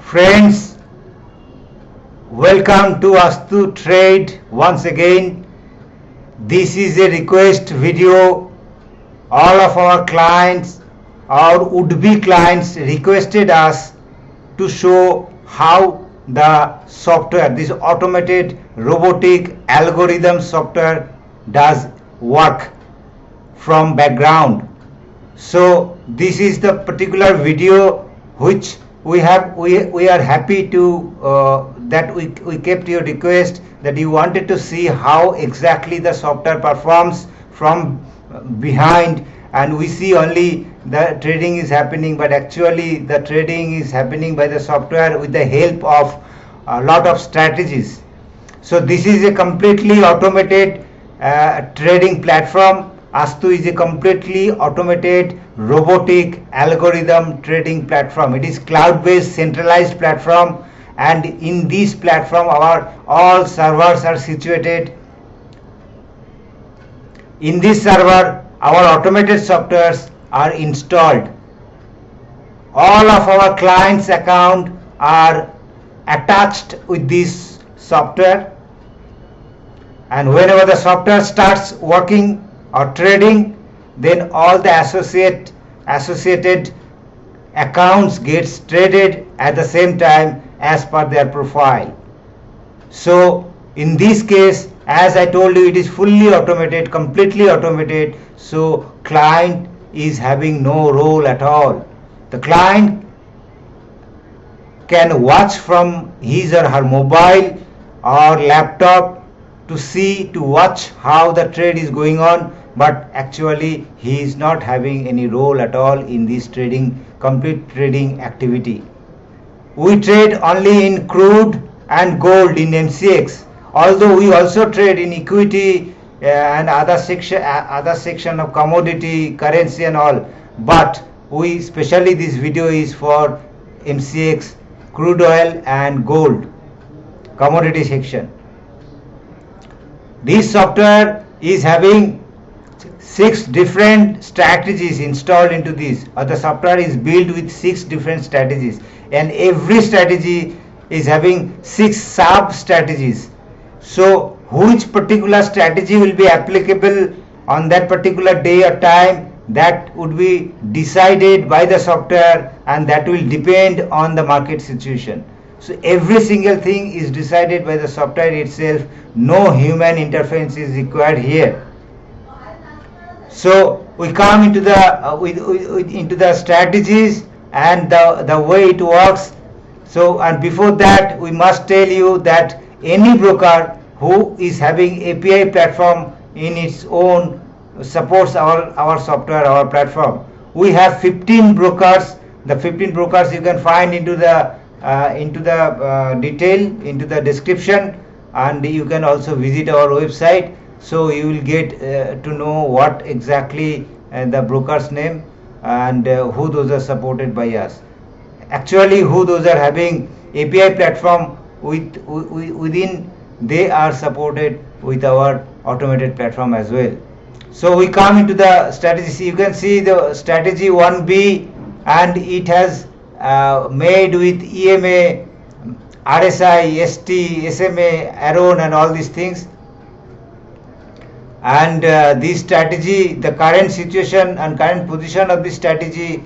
Friends, welcome to Astu Trade once again. This is a request video. All of our clients or would-be clients requested us to show how the software, this automated robotic algorithm software does work from background. So this is the particular video which we are happy to that we kept your request that you wanted to see how exactly the software performs from behind, and we see only the trading is happening, but actually the trading is happening by the software with the help of a lot of strategies. So this is a completely automated trading platform. Astu is a completely automated robotic algorithm trading platform. It is cloud-based centralized platform, and in this platform our all servers are situated. In this server our automated softwares are installed. All of our clients' account are attached with this software, and whenever the software starts working or trading, then all the associated accounts gets traded at the same time as per their profile. So in this case, as I told you, it is fully automated, completely automated, so client is having no role at all. The client can watch from his or her mobile or laptop to watch how the trade is going on, but actually he is not having any role at all in this complete trading activity. We trade only in crude and gold in MCX, although we also trade in equity and other section of commodity, currency and all, but we especially this video is for MCX, crude oil and gold commodity section. This software is having 6 different strategies installed into this, or the software is built with 6 different strategies, and every strategy is having 6 sub strategies. So which particular strategy will be applicable on that particular day or time, that would be decided by the software, and that will depend on the market situation. So every single thing is decided by the software itself. No human interference is required here. So we come into the strategies and the way it works. So, and before that we must tell you that any broker who is having API platform in its own supports our software, our platform. We have 15 brokers. The 15 brokers you can find into the detail, into the description, and you can also visit our website. So you will get to know what exactly the broker's name and who those are supported by us. Actually, who those are having API platform within, they are supported with our automated platform as well. So we come into the strategy. You can see the strategy 1B, and it has made with EMA, RSI, ST, SMA, Aron and all these things. And this strategy, the current situation and current position of this strategy,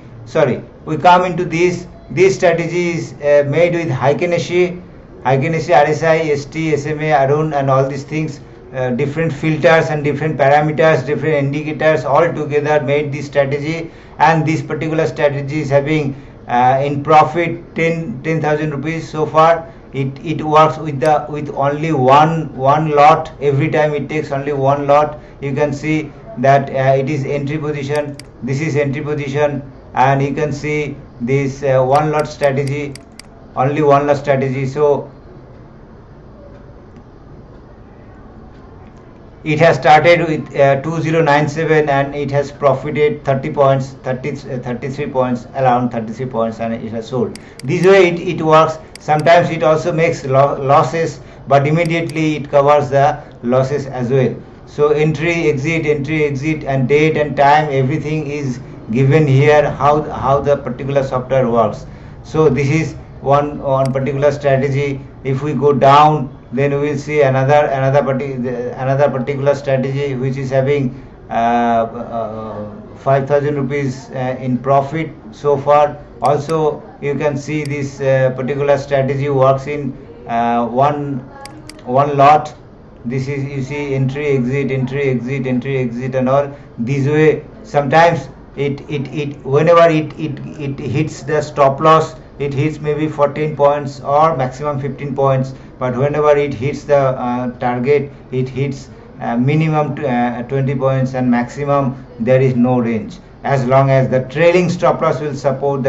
we come into this strategy is made with Heiken-Ashi, RSI, ST, SMA, Aron and all these things, different filters and different parameters, different indicators all together made this strategy. And this particular strategy is having in profit 10,000 rupees so far. It works with only one lot. Every time it takes only one lot. You can see that it is entry position. This is entry position, and you can see this one lot strategy, only one lot strategy. So it has started with 2097 and it has profited 30 points, 33 points, around 33 points, and it has sold. This way it works. Sometimes it also makes losses, but immediately it covers the losses as well. So entry, exit, and date and time, everything is given here, how the particular software works. So this is one particular strategy. If we go down, then we will see another particular strategy which is having 5,000 rupees in profit so far. Also you can see this particular strategy works in one lot. This is, you see, entry exit, entry exit, entry exit, and all this way. Sometimes it whenever it hits the stop loss, it hits maybe 14 points or maximum 15 points, but whenever it hits the target, it hits minimum 20 points, and maximum there is no range, as long as the trailing stop loss will support,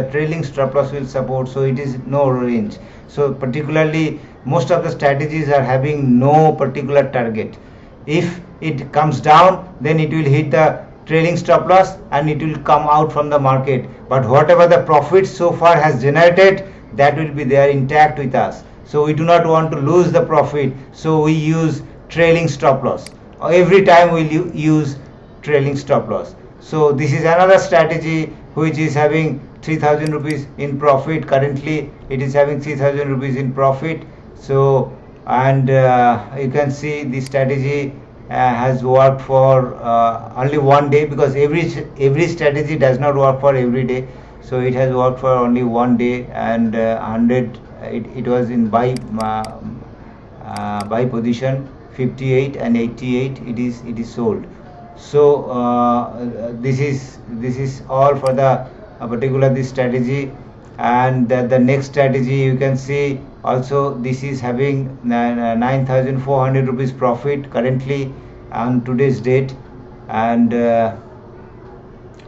so it is no range. So particularly most of the strategies are having no particular target. If it comes down, then it will hit the trailing stop loss and it will come out from the market, but whatever the profit so far has generated, that will be there intact with us. So we do not want to lose the profit, so we use trailing stop loss. Every time we will use trailing stop loss. So this is another strategy which is having 3,000 rupees in profit. Currently it is having 3,000 rupees in profit. So, and you can see the strategy has worked for only one day, because every strategy does not work for every day. So it has worked for only one day, and 100 it was in buy position 58 and 88 it is sold. So this is all for the particular this strategy. And the next strategy you can see also, this is having 9,400 rupees profit currently on today's date. And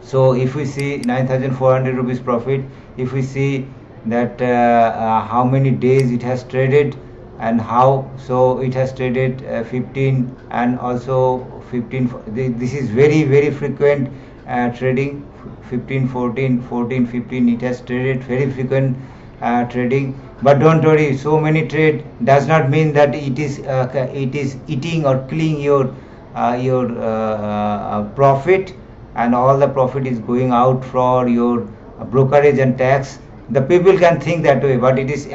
so if we see 9,400 rupees profit, if we see that how many days it has traded and how, so it has traded 15 and also 15. This is very frequent trading. 15, 14, 14, 15, it has traded very frequent trading. But don't worry, so many trade does not mean that it is eating or killing your profit, and all the profit is going out for your brokerage and tax. The people can think that way, but it is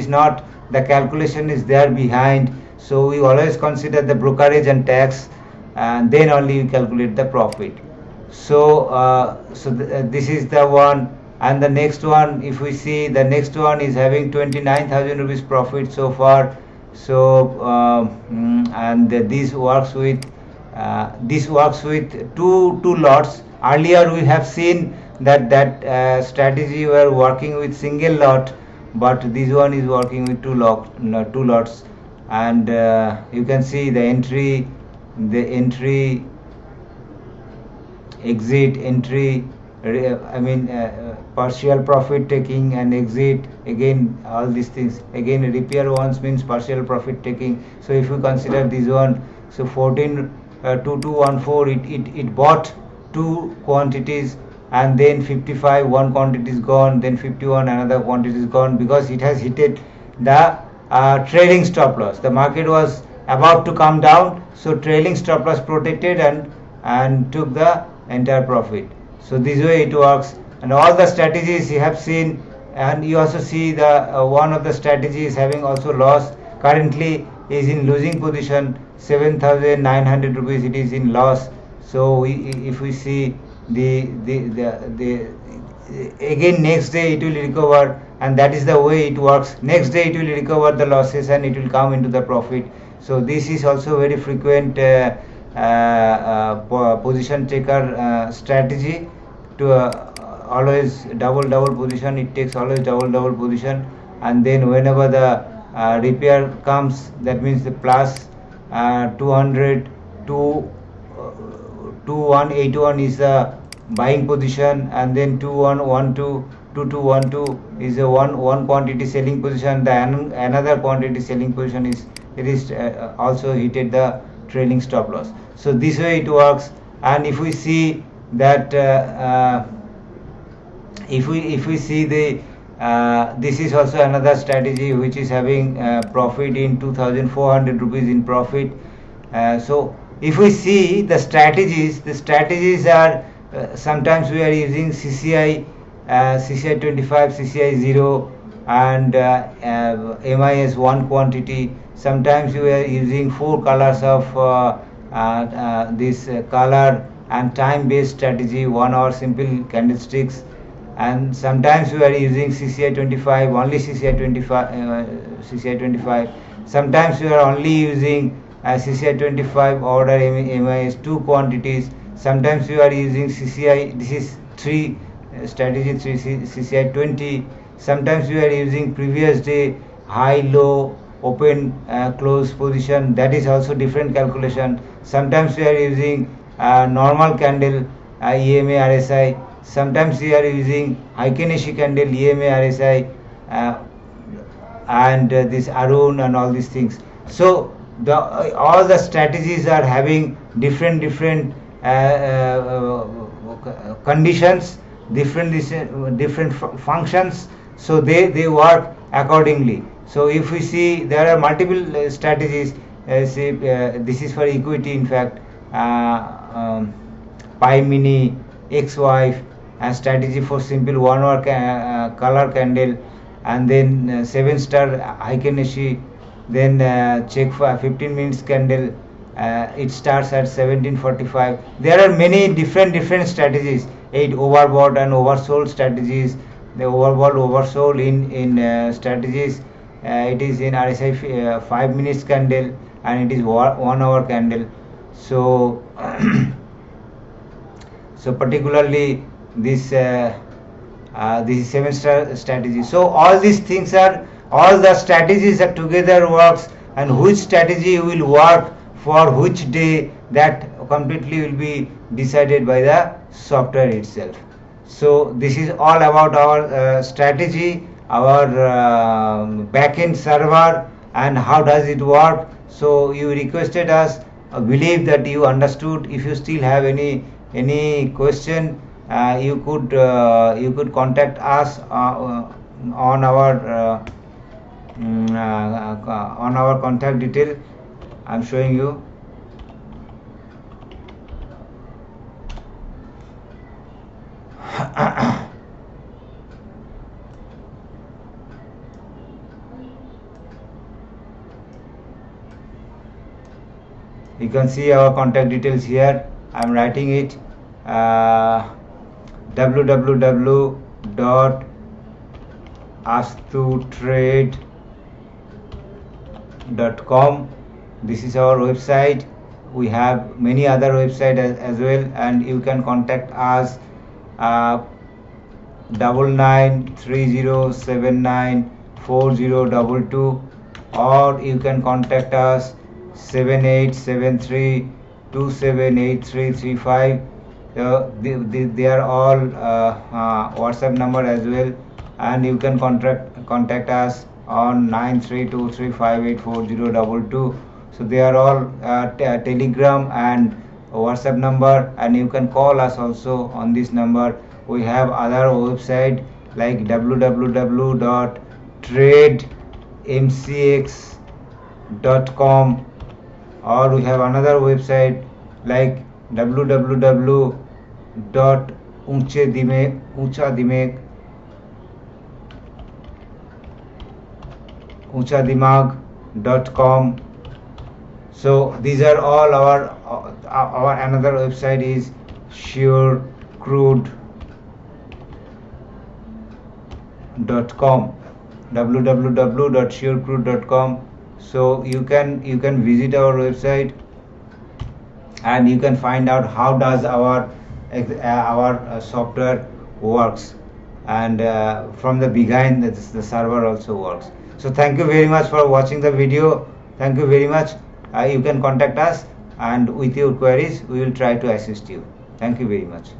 not. The calculation is there behind. So we always consider the brokerage and tax, and then only you calculate the profit. So this is the one. And the next one, if we see, the next one is having 29,000 rupees profit so far. So and this works with two lots. Earlier we have seen that strategy were working with single lot, but this one is working with two lots. And you can see the entry, exit, entry, partial profit taking and exit, again all these things. Again repair once means partial profit taking. So if you consider this one, so 142214, it bought two quantities, and then 55 one quantity is gone, then 51 another quantity is gone, because it has hit the trailing stop loss. The market was about to come down, so trailing stop loss protected and took the entire profit. So this way it works. And all the strategies you have seen, and you also see the one of the strategies having also lost, currently is in losing position, 7,900 rupees it is in loss. So if we see the again next day it will recover, and that is the way it works. Next day it will recover the losses and it will come into the profit. So this is also very frequent position taker strategy, to always double position. It takes always double position, and then whenever the repair comes, that means the plus 200 to 2181 is the buying position, and then 2112 2212 is a one quantity selling position. The another quantity selling position is also hit the trailing stop loss. So this way it works. And if we see that if we see the this is also another strategy which is having profit in 2,400 rupees in profit. So if we see the strategies are sometimes we are using CCI 25, CCI 0, and MIS one quantity. Sometimes you are using 4 colors of this color and time based strategy, 1 hour simple candlesticks, and sometimes we are using CCI 25, only CCI 25. Sometimes we are only using CCI 25 order MIS 2 quantities. Sometimes we are using CCI, this is 3 strategy 3 CCI 20. Sometimes we are using previous day high low open close position, that is also different calculation. Sometimes we are using normal candle EMA RSI. Sometimes we are using Heikin-Ashi candle EMA RSI and this Arun and all these things. So all the strategies are having different conditions, different functions, so they work accordingly. So if we see, there are multiple strategies. Say this is for equity, in fact, pi mini, XY, and strategy for simple 1 hour color candle, and then 7 star Heikin-Ashi, then check for 15 minutes candle. It starts at 17:45. There are many different strategies. 8 overbought and oversold strategies. The overbought oversold in strategies. It is in RSI 5 minutes candle, and it is 1 hour candle. So so particularly this is 7 star strategy. So all these things are, all the strategies are together works, and which strategy will work for which day, that completely will be decided by the software itself. So this is all about our strategy, our backend server, and how does it work. So you requested us, believe that you understood. If you still have any question, you could contact us on our contact detail. I'm showing you. You can see our contact details here. I'm writing it. www.astutrade.com. This is our website. We have many other websites as well, and you can contact us 9930794022, or you can contact us 7873278335. They are all WhatsApp number as well, and you can contact us on 9323584022. So they are all Telegram and WhatsApp number, and you can call us also on this number. We have other website like www.trademcx.com, or we have another website like www.unchadimag.com. So these are all our another website is surecrude.com, www.surecrude.com. So you can visit our website, and you can find out how does our software works, and from the behind the server also works. So thank you very much for watching the video. Thank you very much. You can contact us, and with your queries we will try to assist you. Thank you very much.